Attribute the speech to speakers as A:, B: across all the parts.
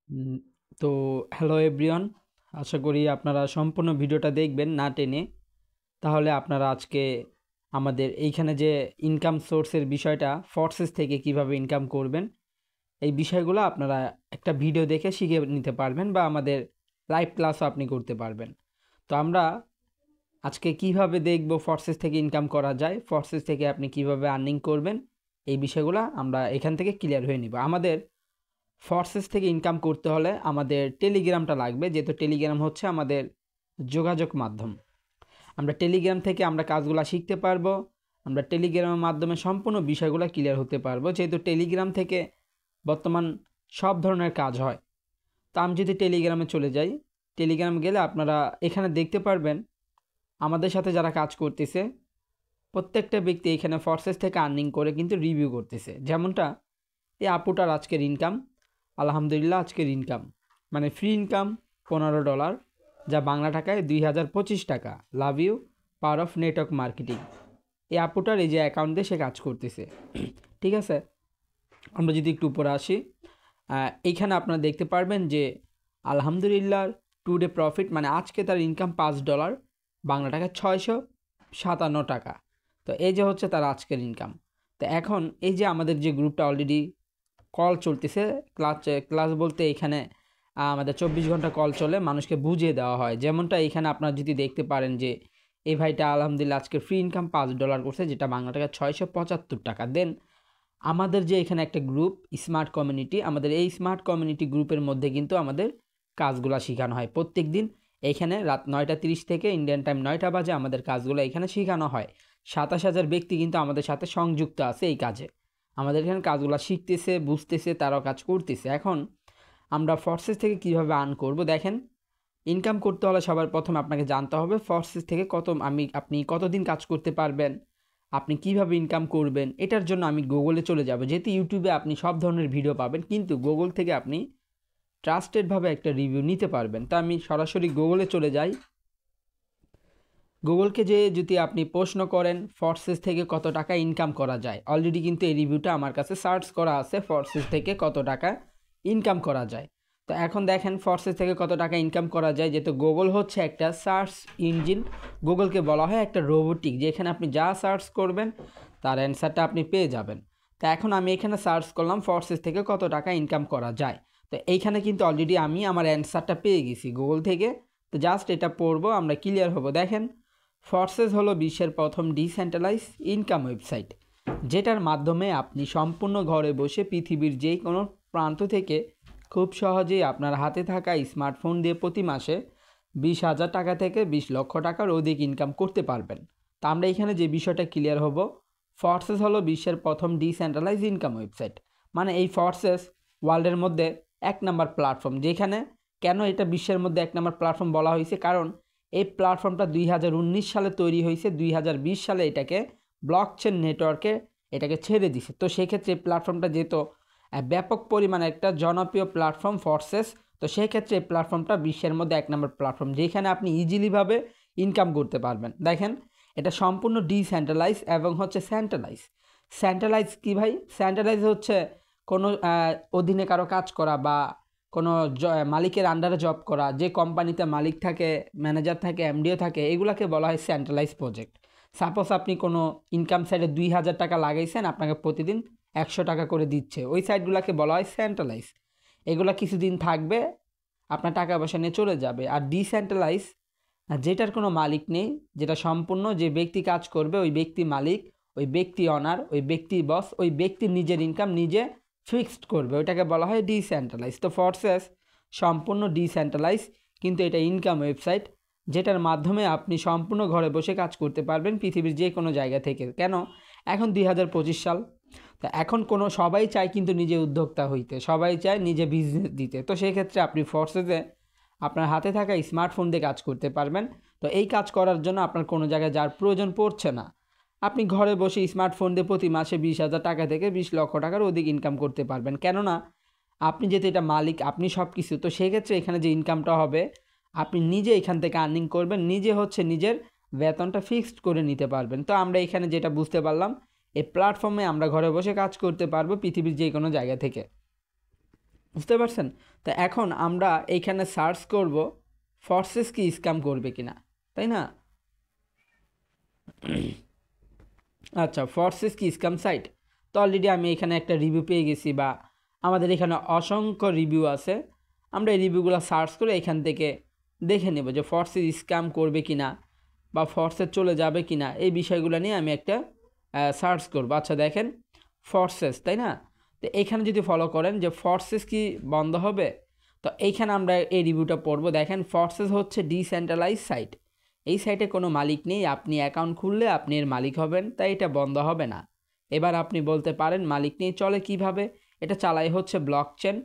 A: উম, তো hello everyone, আশা করি আপনারা সম্পূর্ণ ভিডিওটা দেখবেন না টেনে। তাহলে আপনারা আজকে আমাদের এইখানে যে ইনকাম সোর্সের বিষয়টা, ফোর্সেস থেকে কিভাবে ইনকাম করবেন, এই বিষয়গুলো আপনারা একটা ভিডিও দেখে শিখে নিতে পারবেন বা আমাদের লাইভ ক্লাসও আপনি করতে পারবেন। তো আমরা আজকে কিভাবে দেখব ফোর্সেস থেকে ইনকাম করা যায়, ফোর্সেস থেকে আপনি কিভাবে আর্নিং করবেন, এই বিষয়গুলো আমরা এখান থেকে ক্লিয়ার হয়ে নিব। আমাদের ফোর্সেস থেকে ইনকাম করতে হলে আমাদের টেলিগ্রামটা লাগবে, যেহেতু টেলিগ্রাম হচ্ছে আমাদের যোগাযোগ মাধ্যম। আমরা টেলিগ্রাম থেকে আমরা কাজগুলো শিখতে পারবো, আমরা টেলিগ্রামের মাধ্যমে সম্পূর্ণ বিষয়গুলো ক্লিয়ার হতে পারবো, যেহেতু টেলিগ্রাম থেকে বর্তমান সব ধরনের কাজ হয়। তো আমি যদি টেলিগ্রামে চলে যাই, টেলিগ্রাম গেলে আপনারা এখানে দেখতে পারবেন আমাদের সাথে যারা কাজ করতেছে প্রত্যেকটা ব্যক্তি এখানে ফোর্সেস থেকে আর্নিং করে কিন্তু রিভিউ করতেছে। যেমনটা এই আপুটার আজকের ইনকাম, আলহামদুলিল্লাহ আজকের ইনকাম মানে ফ্রি ইনকাম $15, যা বাংলা টাকায় 2025 টাকা। Love you, power of network marketing. এই আপুটার এই যে অ্যাকাউন্ট দিয়ে সে কাজ করতেছে। ঠিক আছে, আমরা যদি একটু উপরে আসি, এইখানে আপনারা দেখতে পারবেন যে আলহামদুলিল্লাহ টুডে প্রফিট মানে আজকে তার ইনকাম $5, বাংলা টাকা 657 টাকা। তো এই যে হচ্ছে তার আজকের ইনকাম। তো এখন এই যে আমাদের যে গ্রুপটা অলরেডি কল চলতেছে, ক্লাস বলতে এখানে আমাদের 24 ঘন্টা কল চলে, মানুষকে বুঝিয়ে দেওয়া হয়। যেমনটা এখানে আপনারা যদি দেখতে পারেন যে এই ভাইটা আলহামদুলিল্লাহ আজকে ফ্রি ইনকাম $5 করছে, যেটা বাংলা টাকা 675 টাকা। দেন আমাদের যে এখানে একটা গ্রুপ স্মার্ট কমিউনিটি, আমাদের এই স্মার্ট কমিউনিটি গ্রুপের মধ্যে কিন্তু আমাদের কাজগুলো শেখানো হয় প্রত্যেক দিন। এখানে রাত 9:30 থেকে ইন্ডিয়ান টাইম 9টা বাজে আমাদের কাজগুলো এখানে শেখানো হয়। 27,000 ব্যক্তি কিন্তু আমাদের সাথে সংযুক্ত আছে এই কাজে। আমাদের এখানে কাজগুলো শিখতেছে, বুঝতেছে, তারাও কাজ করতেছে। এখন আমরা ফোর্সেস থেকে কিভাবে আর্ন করব, দেখেন ইনকাম করতে হলে সবার প্রথমে আপনাকে জানতে হবে ফোর্সেস থেকে আপনি কতদিন কাজ করতে পারবেন, আপনি কিভাবে ইনকাম করবেন। এটার জন্য আমি গুগলে চলে যাব, যেহেতু ইউটিউবে আপনি সব ধরনের ভিডিও পাবেন, কিন্তু গুগল থেকে আপনি ট্রাস্টেডভাবে একটা রিভিউ নিতে পারবেন। তা আমি সরাসরি গুগলে চলে যাই। গুগলকে যে যদি আপনি প্রশ্ন করেন ফোর্সেস থেকে কত টাকা ইনকাম করা যায়, অলরেডি কিন্তু এই রিভিউটা আমার কাছে সার্চ করা আছে, ফোর্সেস থেকে কত টাকা ইনকাম করা যায়। তো এখন দেখেন ফোর্সেস থেকে কত টাকা ইনকাম করা যায়, যেহেতু গুগল হচ্ছে একটা সার্চ ইঞ্জিন, গুগলকে বলা হয় একটা রোবোটিক, যেখানে আপনি যা সার্চ করবেন তার অ্যান্সারটা আপনি পেয়ে যাবেন। তো এখন আমি এখানে সার্চ করলাম ফোর্সেস থেকে কত টাকা ইনকাম করা যায়। তো এইখানে কিন্তু অলরেডি আমি আমার অ্যান্সারটা পেয়ে গেছি গুগল থেকে। তো জাস্ট এটা পড়বো, আমরা ক্লিয়ার হব। দেখেন ফোর্সেস হলো বিশ্বের প্রথম ডিসেন্ট্রালাইজ ইনকাম ওয়েবসাইট, যেটার মাধ্যমে আপনি সম্পূর্ণ ঘরে বসে পৃথিবীর যে কোনো প্রান্ত থেকে খুব সহজেই আপনার হাতে থাকা স্মার্টফোন দিয়ে প্রতি মাসে 20,000 টাকা থেকে 20 লক্ষ টাকার অধিক ইনকাম করতে পারবেন। তা আমরা এখানে যে বিষয়টা ক্লিয়ার হব, ফোর্সেস হলো বিশ্বের প্রথম ডিসেন্ট্রালাইজ ইনকাম ওয়েবসাইট। মানে এই ফোর্সেস ওয়ার্ল্ডের মধ্যে 1 নম্বর প্ল্যাটফর্ম। যেখানে কেন এটা বিশ্বের মধ্যে 1 নম্বর প্ল্যাটফর্ম বলা হয়েছে, কারণ এই প্ল্যাটফর্মটা 2019 সালে তৈরি হয়েছে, 2020 সালে এটাকে ব্লকচেন নেটওয়ার্কে এটাকে ছেড়ে দিছে। তো সেক্ষেত্রে এই প্ল্যাটফর্মটা যেহেতু ব্যাপক পরিমাণে একটা জনপ্রিয় প্ল্যাটফর্ম ফোর্সেস, তো সেক্ষেত্রে এই প্ল্যাটফর্মটা বিশ্বের মধ্যে 1 নম্বর প্ল্যাটফর্ম, যেখানে আপনি ইজিলিভাবে ইনকাম করতে পারবেন। দেখেন এটা সম্পূর্ণ ডিসেন্ট্রালাইজ এবং হচ্ছে সেন্ট্রালাইজ। সেন্ট্রালাইজ কী ভাই? সেন্ট্রালাইজ হচ্ছে কোনো অধীনে কারো কাজ করা বা কোনো মালিকের আন্ডারে জব করা, যে কোম্পানিতে মালিক থাকে, ম্যানেজার থাকে, এমডিও থাকে, এগুলাকে বলা হয় সেন্ট্রালাইজ প্রজেক্ট। সাপোজ আপনি কোনো ইনকাম সাইডে 2,000 টাকা লাগাইছেন, আপনাকে প্রতিদিন 100 টাকা করে দিচ্ছে, ওই সাইটগুলোকে বলা হয় সেন্ট্রালাইজ। এগুলা কিছুদিন থাকবে, আপনার টাকা পয়সা নিয়ে চলে যাবে। আর ডিসেন্ট্রালাইজ যেটার কোনো মালিক নেই, যেটা সম্পূর্ণ যে ব্যক্তি কাজ করবে ওই ব্যক্তি মালিক, ওই ব্যক্তি অনার, ওই ব্যক্তি বস, ওই ব্যক্তি নিজের ইনকাম নিজে ফিক্সড করবে, ওইটাকে বলা হয় ডিসেন্ট্রালাইজ। তো ফোর্সেস সম্পূর্ণ ডিসেন্ট্রালাইজ, কিন্তু এটা ইনকাম ওয়েবসাইট, যেটার মাধ্যমে আপনি সম্পূর্ণ ঘরে বসে কাজ করতে পারবেন পৃথিবীর যে কোনো জায়গা থেকে। কেন? এখন 2025 সাল, তা এখন কোনো সবাই চায় কিন্তু নিজে উদ্যোক্তা হইতে, সবাই চায় নিজে বিজনেস দিতে। তো সেক্ষেত্রে আপনি ফোর্সেসে আপনার হাতে থাকা স্মার্টফোন দিয়ে কাজ করতে পারবেন। তো এই কাজ করার জন্য আপনার কোনো জায়গায় যাওয়ার প্রয়োজন পড়ছে না, আপনি ঘরে বসে স্মার্টফোন দিয়ে প্রতি মাসে 20,000 টাকা থেকে 20 লক্ষ টাকার অধিক ইনকাম করতে পারবেন। কেননা আপনি যেহেতু এটা মালিক, আপনি সব কিছু, তো সেক্ষেত্রে এখানে যে ইনকামটা হবে আপনি নিজে এখান থেকে আর্নিং করবেন, নিজে হচ্ছে নিজের বেতনটা ফিক্সড করে নিতে পারবেন। তো আমরা এখানে যেটা বুঝতে পারলাম, এই প্ল্যাটফর্মে আমরা ঘরে বসে কাজ করতে পারবো পৃথিবীর যে কোনো জায়গা থেকে। বুঝতে পারছেন? তো এখন আমরা এইখানে সার্চ করব ফর্সেস কি স্ক্যাম করবে কিনা, তাই না? আচ্ছা, ফর্সেস কি স্ক্যাম সাইট? তো অলরেডি আমি এখানে একটা রিভিউ পেয়ে গেছি, বা আমাদের এখানে অসংখ্য রিভিউ আছে। আমরা এই রিভিউগুলো সার্চ করে এখান থেকে দেখে নেব যে ফর্সেস স্ক্যাম করবে কিনা বা ফর্সেস চলে যাবে কিনা, এই বিষয়গুলো নিয়ে আমি একটা সার্চ করব। আচ্ছা দেখেন, ফর্সেস, তাই না? তো এইখানে যদি ফলো করেন যে ফর্সেস কি বন্ধ হবে, তো এইখানে আমরা এই রিভিউটা পড়বো। দেখেন, ফর্সেস হচ্ছে ডিসেন্ট্রালাইজ সাইট। এই সাইটে কোনো মালিক নেই, আপনি অ্যাকাউন্ট খুললে আপনি এর মালিক হবেন, তাই এটা বন্ধ হবে না। এবার আপনি বলতে পারেন মালিক নেই, চলে কিভাবে? এটা চালাই হচ্ছে ব্লকচেন,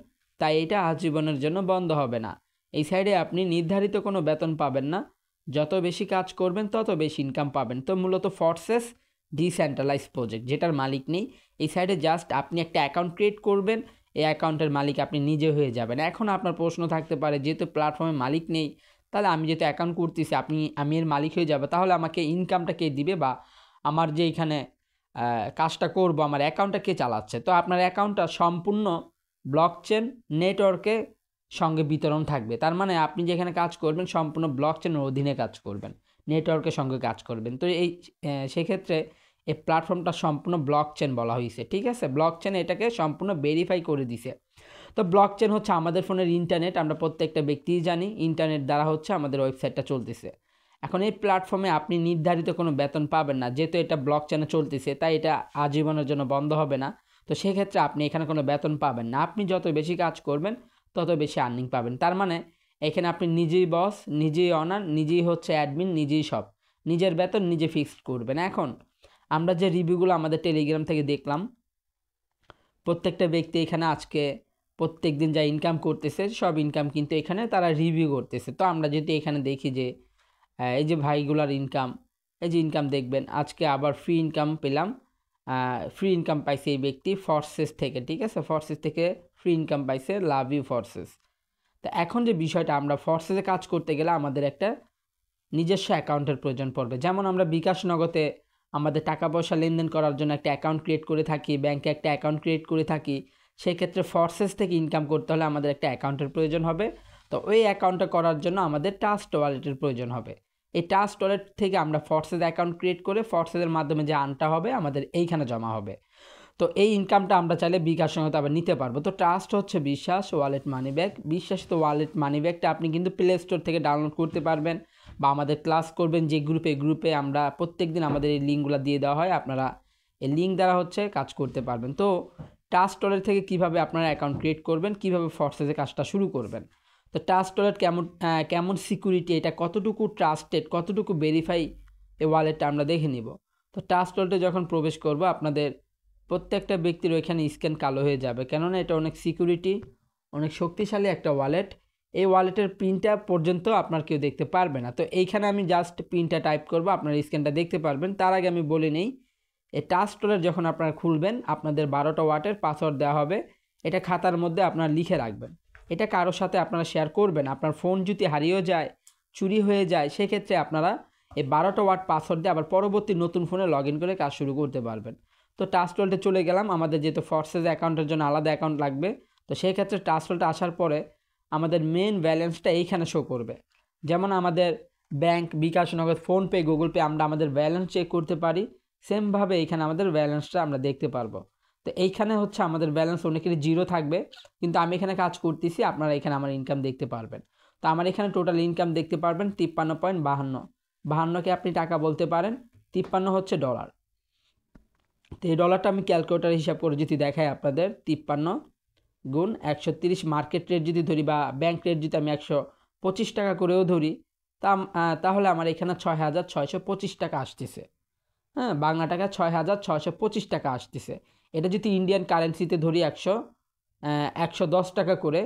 A: তাই এটা আজীবনের জন্য বন্ধ হবে না। এই সাইডে আপনি নির্ধারিত কোনো বেতন পাবেন না, যত বেশি কাজ করবেন তত বেশি ইনকাম পাবেন। তো মূলত ফর্সেস ডিসেন্ট্রালাইজ প্রজেক্ট, যেটার মালিক নেই। এই সাইডে জাস্ট আপনি একটা অ্যাকাউন্ট ক্রিয়েট করবেন, এই অ্যাকাউন্টের মালিক আপনি নিজে হয়ে যাবেন। এখন আপনার প্রশ্ন থাকতে পারে, যেহেতু প্ল্যাটফর্মে মালিক নেই, তাহলে আমি যেহেতু অ্যাকাউন্ট করতেছি আমি এর মালিক হয়ে যাবো, তাহলে আমাকে ইনকামটা কে দিবে, বা আমার যে এখানে কাজটা করব আমার অ্যাকাউন্টটা কে চালাচ্ছে? তো আপনার অ্যাকাউন্টটা সম্পূর্ণ ব্লকচেন নেটওয়ার্কে সঙ্গে বিতরণ থাকবে। তার মানে আপনি যেখানে কাজ করবেন সম্পূর্ণ ব্লকচেনের অধীনে কাজ করবেন, নেটওয়ার্কের সঙ্গে কাজ করবেন। তো এই সেক্ষেত্রে এই প্ল্যাটফর্মটা সম্পূর্ণ ব্লকচেন বলা হয়েছে, ঠিক আছে? ব্লকচেন এটাকে সম্পূর্ণ ভেরিফাই করে দিছে। তো ব্লকচেন হচ্ছে আমাদের ফোনের ইন্টারনেট, আমরা প্রত্যেকটা ব্যক্তিই জানি ইন্টারনেট দ্বারা হচ্ছে আমাদের ওয়েবসাইটটা চলতেছে। এখন এই প্ল্যাটফর্মে আপনি নির্ধারিত কোনো বেতন পাবেন না, যেহেতু এটা ব্লকচেনে চলতেছে, তাই এটা আজীবনের জন্য বন্ধ হবে না। তো সেক্ষেত্রে আপনি এখানে কোনো বেতন পাবেন না, আপনি যত বেশি কাজ করবেন তত বেশি আর্নিং পাবেন। তার মানে এখানে আপনি নিজেই বস, নিজেই অনার, নিজেই হচ্ছে অ্যাডমিন, নিজেই সব, নিজের বেতন নিজে ফিক্সড করবেন। এখন আমরা যে রিভিউগুলো আমাদের টেলিগ্রাম থেকে দেখলাম, প্রত্যেকটা ব্যক্তি এখানে আজকে প্রত্যেক দিন যা ইনকাম করতেছে সব ইনকাম কিন্তু এখানে তারা রিভিউ করতেছে। তো আমরা যদি এখানে দেখি যে এই যে ভাইগুলার ইনকাম, এই যে ইনকাম দেখবেন, আজকে আবার ফ্রি ইনকাম পেলাম। ফ্রি ইনকাম পাইছে এই ব্যক্তি ফর্সেস থেকে, ঠিক আছে? ফর্সেস থেকে ফ্রি ইনকাম পাইছে, লাভ ইউ ফর্সেস। তো এখন যে বিষয়টা, আমরা ফর্সেসে কাজ করতে গেলে আমাদের একটা নিজস্ব অ্যাকাউন্টের প্রয়োজন পড়বে। যেমন আমরা বিকাশ নগদে আমাদের টাকা পয়সা লেনদেন করার জন্য একটা অ্যাকাউন্ট ক্রিয়েট করে থাকি, ব্যাংকে একটা অ্যাকাউন্ট ক্রিয়েট করে থাকি, সেক্ষেত্রে ফর্সেস থেকে ইনকাম করতে হলে আমাদের একটা অ্যাকাউন্টের প্রয়োজন হবে। তো ওই অ্যাকাউন্টটা করার জন্য আমাদের ট্রাস্ট ওয়ালেটের প্রয়োজন হবে। এই ট্রাস্ট ওয়ালেট থেকে আমরা ফর্সেস অ্যাকাউন্ট ক্রিয়েট করে ফর্সেসের মাধ্যমে যে আর্নটা হবে আমাদের এইখানে জমা হবে। তো এই ইনকামটা আমরা চাইলে বিকাশ সঙ্গে আবার নিতে পারবো। তো ট্রাস্ট হচ্ছে বিশ্বাস ওয়ালেট মানি ব্যাগ। বিশ্বাসিত ওয়ালেট মানি ব্যাগটা আপনি কিন্তু প্লে স্টোর থেকে ডাউনলোড করতে পারবেন, বা আমাদের ক্লাস করবেন যে গ্রুপে আমরা প্রত্যেক দিন আমাদের এই লিঙ্কগুলো দিয়ে দেওয়া হয়, আপনারা এই লিঙ্ক দ্বারা হচ্ছে কাজ করতে পারবেন। তো ট্রাস্ট ওয়ালেট থেকে কীভাবে আপনারা অ্যাকাউন্ট ক্রিয়েট করবেন, কীভাবে ফর্সেসে কাজটা শুরু করবেন। তো ট্রাস্ট ওয়ালেট কেমন সিকিউরিটি, এটা কতটুকু ট্রাস্টেড, কতটুকু ভেরিফাই, এই ওয়ালেটটা আমরা দেখে নিব। তো ট্রাস্ট ওয়ালেটে যখন প্রবেশ করব, আপনাদের প্রত্যেকটা ব্যক্তির ওইখানে স্ক্যান কালো হয়ে যাবে, কেননা এটা অনেক সিকিউরিটি, অনেক শক্তিশালী একটা ওয়ালেট। এই ওয়ালেটের পিনটা পর্যন্ত আপনার কেউ দেখতে পারবে না। তো এইখানে আমি জাস্ট পিনটা টাইপ করব, আপনার স্ক্যানটা দেখতে পারবেন। তার আগে আমি বলে নেই, এই ট্রাস্ট ওয়ালেট যখন আপনারা খুলবেন, আপনাদের 12টা ওয়াটের পাসওয়ার্ড দেওয়া হবে, এটা খাতার মধ্যে আপনারা লিখে রাখবেন। এটা কারোর সাথে আপনারা শেয়ার করবেন। আপনার ফোন যদি হারিয়েও যায়, চুরি হয়ে যায়, সেক্ষেত্রে আপনারা এই 12টা ওয়াট পাসওয়ার্ড দিয়ে আবার পরবর্তী নতুন ফোনে লগ ইন করে কাজ শুরু করতে পারবেন। তো ট্রাস্ট ওয়ালেটে চলে গেলাম, আমাদের যেহেতু ফর্সেস অ্যাকাউন্টের জন্য আলাদা অ্যাকাউন্ট লাগবে, তো সেই ক্ষেত্রে ট্রাস্ট ওয়ালেটে আসার পরে আমাদের মেন ব্যালেন্সটা এইখানে শো করবে। যেমন আমাদের ব্যাংক, বিকাশ নগদ, ফোনপে, গুগল পে, আমরা আমাদের ব্যালেন্স চেক করতে পারি, সেমভাবে এইখানে আমাদের ব্যালেন্সটা আমরা দেখতে পারবো। তো এইখানে হচ্ছে আমাদের ব্যালেন্স অনেকেরই জিরো থাকবে, কিন্তু আমি এখানে কাজ করতেছি, আপনারা এখানে আমার ইনকাম দেখতে পারবেন। তো আমার এখানে টোটাল ইনকাম দেখতে পারবেন 53.52। 52কে আপনি টাকা বলতে পারেন, 53 হচ্ছে ডলার। তো এই ডলারটা আমি ক্যালকুলেটার হিসাব করে যদি দেখাই আপনাদের, 53 গুণ 130 মার্কেট রেট যদি ধরি, বা ব্যাংক রেট যদি আমি 125 টাকা করেও ধরি, তাহলে আমার এখানে 6,625 টাকা আসতেছে। হ্যাঁ, বাংলা টাকা 6,625 টাকা আসতেছে। এটা যদি ইন্ডিয়ান কারেন্সিতে ধরি 110 টাকা করে,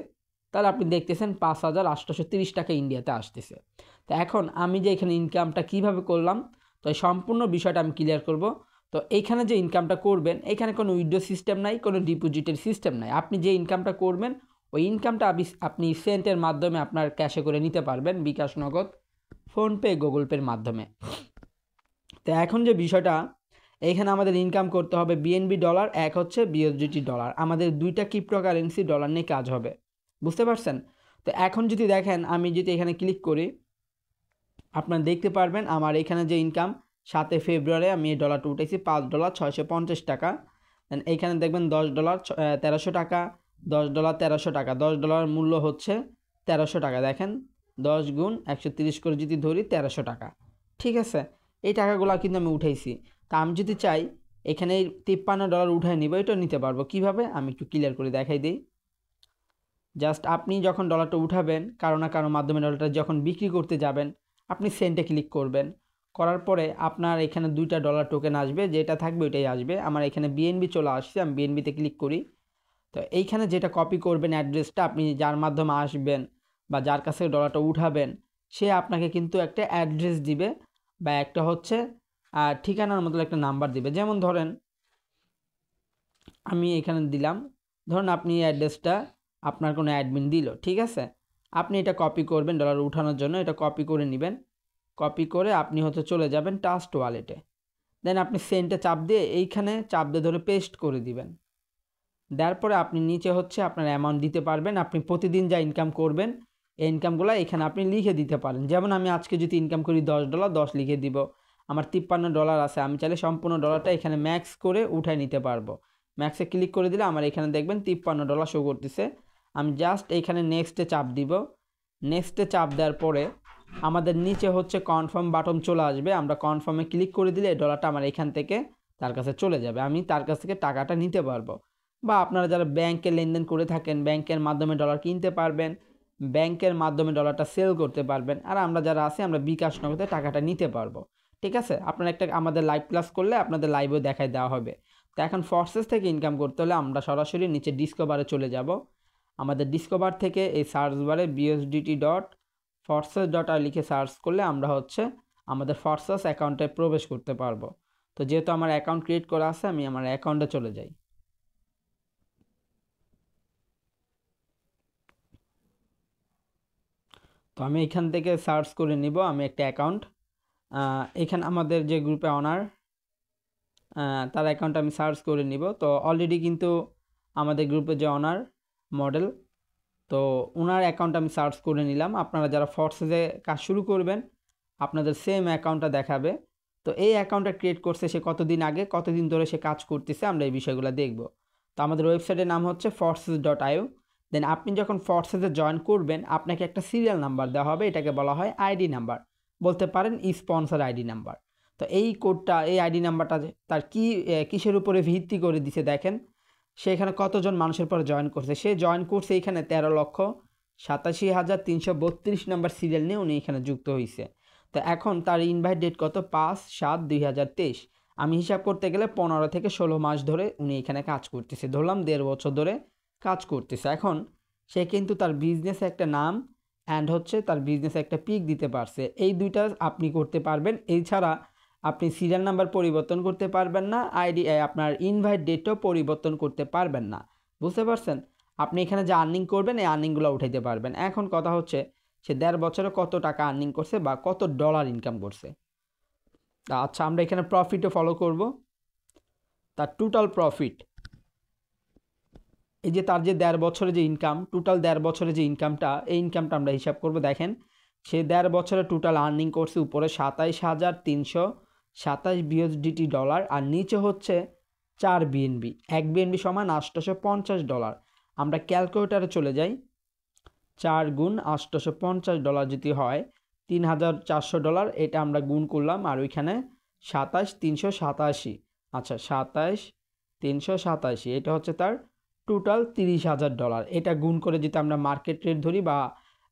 A: তাহলে আপনি দেখতেছেন 5,830 টাকা ইন্ডিয়াতে আসতেছে। তো এখন আমি যে এখানে ইনকামটা কিভাবে করলাম, তো এই সম্পূর্ণ বিষয়টা আমি ক্লিয়ার করব। তো এইখানে যে ইনকামটা করবেন, এখানে কোনো উইথড্র সিস্টেম নাই, কোনো ডিপোজিটের সিস্টেম নাই। আপনি যে ইনকামটা করবেন, ওই ইনকামটা আপনি সেন্টের মাধ্যমে আপনার ক্যাশে করে নিতে পারবেন, বিকাশ নগদ, ফোনপে, গুগল পের মাধ্যমে। তো এখন যে বিষয়টা, এইখানে আমাদের ইনকাম করতে হবে বিএনবি ডলার, এক হচ্ছে বিএসডিটি ডলার। আমাদের দুইটা ক্রিপ্টোকারেন্সি ডলার নিয়ে কাজ হবে, বুঝতে পারছেন? তো এখন যদি দেখেন, আমি যদি এখানে ক্লিক করি, আপনারা দেখতে পারবেন আমার এখানে যে ইনকাম 7 ফেব্রুয়ারি আমি এই ডলারটা উঠেছি $5.650। দেন এইখানে দেখবেন $10 1300 টাকা, $10 1300 টাকা, $10 মূল্য হচ্ছে 1300 টাকা। দেখেন 10 গুণ 130 করে যদি ধরি 1300 টাকা, ঠিক আছে? এই টাকাগুলো কিন্তু আমি উঠাইছি। তা আমি যদি চাই এখানে $53 উঠায় নিব, এটা নিতে পারবো। কিভাবে আমি একটু ক্লিয়ার করে দেখাই দিই। জাস্ট আপনি যখন ডলারটা উঠাবেন, কারো না কারো মাধ্যমে ডলারটা যখন বিক্রি করতে যাবেন, আপনি সেন্টে ক্লিক করবেন। করার পরে আপনার এখানে 2টা ডলার টোকেন আসবে, যেটা থাকবে ওইটাই আসবে। আমার এখানে বিএনবি চলে আসছে, আমি বিএনবিতে ক্লিক করি। তো এইখানে যেটা কপি করবেন অ্যাড্রেসটা, আপনি যার মাধ্যমে আসবেন বা যার কাছে ডলারটা উঠাবেন, সে আপনাকে কিন্তু একটা অ্যাড্রেস দিবে বা একটা হচ্ছে ঠিকানার মতো একটা নাম্বার দিবে। যেমন ধরেন আমি এখানে দিলাম, ধরুন আপনি অ্যাড্রেসটা আপনার কোনো অ্যাডমিন দিল, ঠিক আছে? আপনি এটা কপি করবেন ডলার উঠানোর জন্য, এটা কপি করে নেবেন। কপি করে আপনি হচ্ছে চলে যাবেন ট্রাস্ট ওয়ালেটে। দেন আপনি সেন্টে চাপ দিয়ে এইখানে চাপ দিয়ে ধরে পেস্ট করে দিবেন। দেওয়ার পরে আপনি নিচে হচ্ছে আপনার অ্যামাউন্ট দিতে পারবেন। আপনি প্রতিদিন যা ইনকাম করবেন এই ইনকামগুলো এখানে আপনি লিখে দিতে পারেন। যেমন আমি আজকে যদি ইনকাম করি $10, 10 লিখে দিব। আমার $53 আছে, আমি চাইলে সম্পূর্ণ ডলারটা এখানে ম্যাক্স করে উঠায় নিতে পারবো। ম্যাক্সে ক্লিক করে দিলে আমার এখানে দেখবেন $53 শো করতেছে। আমি জাস্ট এইখানে নেক্সটে চাপ দিব। নেক্সটে চাপ দেওয়ার পরে আমাদের নিচে হচ্ছে কনফার্ম বাটন চলে আসবে। আমরা কনফার্মে ক্লিক করে দিলে এই ডলারটা আমার এখান থেকে তার কাছে চলে যাবে। আমি তার কাছ থেকে টাকাটা নিতে পারবো। বা আপনারা যারা ব্যাংকে লেনদেন করে থাকেন, ব্যাংকের মাধ্যমে ডলার কিনতে পারবেন, ব্যাংকের মাধ্যমে ডলারটা সেল করতে পারবেন। আর আমরা যারা আছি আমরা বিকাশ নগদে টাকাটা নিতে পারবো, ঠিক আছে? আপনারা একটা আমাদের লাইভ ক্লাস করলে আপনাদের লাইভেও দেখায় দেওয়া হবে। তো এখন ফর্সেস থেকে ইনকাম করতে হলে আমরা সরাসরি নিচে ডিসকভারে চলে যাব। আমাদের ডিসকভার থেকে এই সার্চ বারে BSDT.forces.r লিখে সার্চ করলে আমরা হচ্ছে আমাদের ফর্সেস অ্যাকাউন্টে প্রবেশ করতে পারবো। তো যেহেতু আমার অ্যাকাউন্ট ক্রিয়েট করা আছে, আমি আমার অ্যাকাউন্টে চলে যাই। তো আমি এখান থেকে সার্চ করে নিব আমি একটা অ্যাকাউন্ট। এখানে আমাদের যে গ্রুপে অনার তার অ্যাকাউন্ট আমি সার্চ করে নিব। তো অলরেডি কিন্তু আমাদের গ্রুপে যে অনার মডেল, তো ওনার অ্যাকাউন্ট আমি সার্চ করে নিলাম। আপনারা যারা ফর্সেসে কাজ শুরু করবেন আপনাদের সেম অ্যাকাউন্টটা দেখাবে। তো এই অ্যাকাউন্টটা ক্রিয়েট করছে সে কতদিন আগে, কতদিন ধরে সে কাজ করতেছে, আমরা এই বিষয়গুলো দেখব। তো আমাদের ওয়েবসাইটের নাম হচ্ছে forces.io। দেন আপনি যখন ফর্সেসে জয়েন করবেন আপনাকে একটা সিরিয়াল নাম্বার দেওয়া হবে, এটাকে বলা হয় আইডি নাম্বার, বলতে পারেন স্পন্সর আইডি নাম্বার। তো এই কোডটা, এই আইডি নাম্বারটা তার কিসের উপরে ভিত্তি করে দিছে দেখেন, সে এখানে কতজন মানুষের পর জয়েন করছে। সে জয়েন করছে এখানে 13,87,332 নাম্বার সিরিয়াল নিয়ে উনি এখানে যুক্ত হয়েছে। তো এখন তার ইনভাইট ডেট কত, 5/7/2023। আমি হিসাব করতে গেলে 15 থেকে 16 মাস ধরে উনি এখানে কাজ করতেছে, ধরলাম 1.5 বছর ধরে কাজ করতেছে। এখন সে কিন্তু তার বিজনেসে একটা নাম অ্যান্ড হচ্ছে তার বিজনেসে একটা পিক দিতে পারছে। এই দুইটা আপনি করতে পারবেন। এছাড়া আপনি সিরিয়াল নাম্বার পরিবর্তন করতে পারবেন না, আইডি আপনার ইনভাইট ডেটও পরিবর্তন করতে পারবেন না, বুঝতে পারছেন? আপনি এখানে যে আর্নিং করবেন এই আর্নিংগুলো উঠাইতে পারবেন। এখন কথা হচ্ছে সে 1.5 বছরে কত টাকা আর্নিং করছে বা কত ডলার ইনকাম করছে। আচ্ছা, আমরা এখানে প্রফিটও ফলো করব। তার টোটাল প্রফিট, এই যে তার যে 1.5 বছরে যে ইনকাম, টোটাল 1.5 বছরে যে ইনকামটা, এই ইনকামটা আমরা হিসাব করব। দেখেন সে 1.5 বছরে টোটাল আর্নিং করছে উপরে 27,327 বিএসডিটি ডলার, আর নিচে হচ্ছে 4 বিএনবি। 1 বিএনবি সমান $850। আমরা ক্যালকুলেটারে চলে যাই। 4 গুণ $850 যদি হয় $3,400, এটা আমরা গুণ করলাম, আর ওইখানে 27,387, আচ্ছা 27,387, এটা হচ্ছে তার টোটাল $30,000। এটা গুণ করে যদি আমরা মার্কেট রেট ধরি বা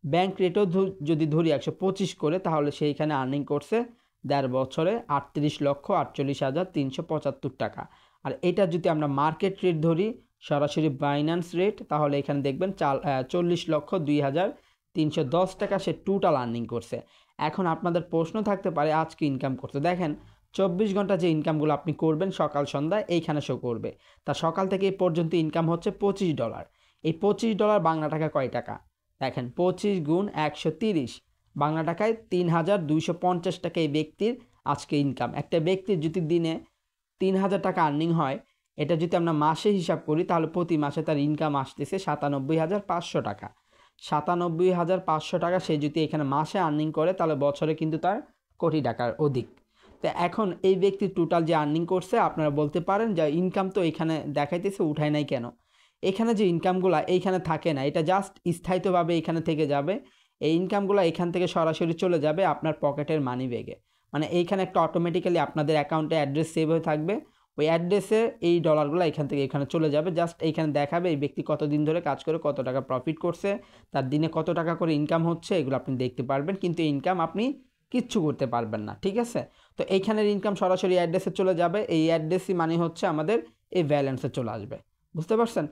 A: ব্যাংক রেটও যদি ধরি 125 করে, তাহলে সেইখানে আর্নিং করছে 1.5 বছরে 38,48,375 টাকা। আর এটা যদি আমরা মার্কেট রেট ধরি সরাসরি বাইন্যান্স রেট, তাহলে এখানে দেখবেন 40,02,310 টাকা সে টোটাল আর্নিং করছে। এখন আপনাদের প্রশ্ন থাকতে পারে আজকে ইনকাম করতে, দেখেন 24 ঘন্টা যে ইনকামগুলো আপনি করবেন সকাল সন্ধ্যা এইখানে শো করবে। তা সকাল থেকে এই পর্যন্ত ইনকাম হচ্ছে $25। এই $25 বাংলা টাকা কয় টাকা দেখেন, 25 গুণ 130 বাংলা টাকায় 3,250 টাকা এই ব্যক্তির আজকে ইনকাম। একটা ব্যক্তির যদি দিনে 3000 টাকা আর্নিং হয়, এটা যদি আমরা মাসে হিসাব করি তাহলে প্রতি মাসে তার ইনকাম আসতেছে 97,500 টাকা। 97,500 টাকা সে যদি এখানে মাসে আর্নিং করে তাহলে বছরে কিন্তু তার কোটি টাকার অধিক। তো এখন এই ব্যক্তি টোটাল যে আর্নিং করছে, আপনারা বলতে পারেন যে ইনকাম তো এখানে দেখাইতেছে, উঠায় নাই কেন? এখানে যে ইনকামগুলো এইখানে থাকে না, এটা জাস্ট স্থায়িত্বভাবে এখানে থেকে যাবে। এই ইনকামগুলো এখান থেকে সরাসরি চলে যাবে আপনার পকেটের মানি ব্যাগে। মানে এইখানে একটা অটোমেটিক্যালি আপনাদের অ্যাকাউন্টে অ্যাড্রেস সেভ হয়ে থাকবে, ওই অ্যাড্রেসে এই ডলারগুলো এখান থেকে এখানে চলে যাবে। জাস্ট এইখানে দেখাবে এই ব্যক্তি কতদিন ধরে কাজ করে কত টাকা প্রফিট করছে, তার দিনে কত টাকা করে ইনকাম হচ্ছে, এগুলো আপনি দেখতে পারবেন। কিন্তু ইনকাম আপনি কিচ্ছু করতে পারবেন না, ঠিক আছে? তো এইখানের ইনকাম সরাসরি অ্যাড্রেসে চলে যাবে, এই অ্যাড্রেসই মানে হচ্ছে আমাদের এই ব্যালেন্সে চলে আসবে। বুঝতে পারছেন?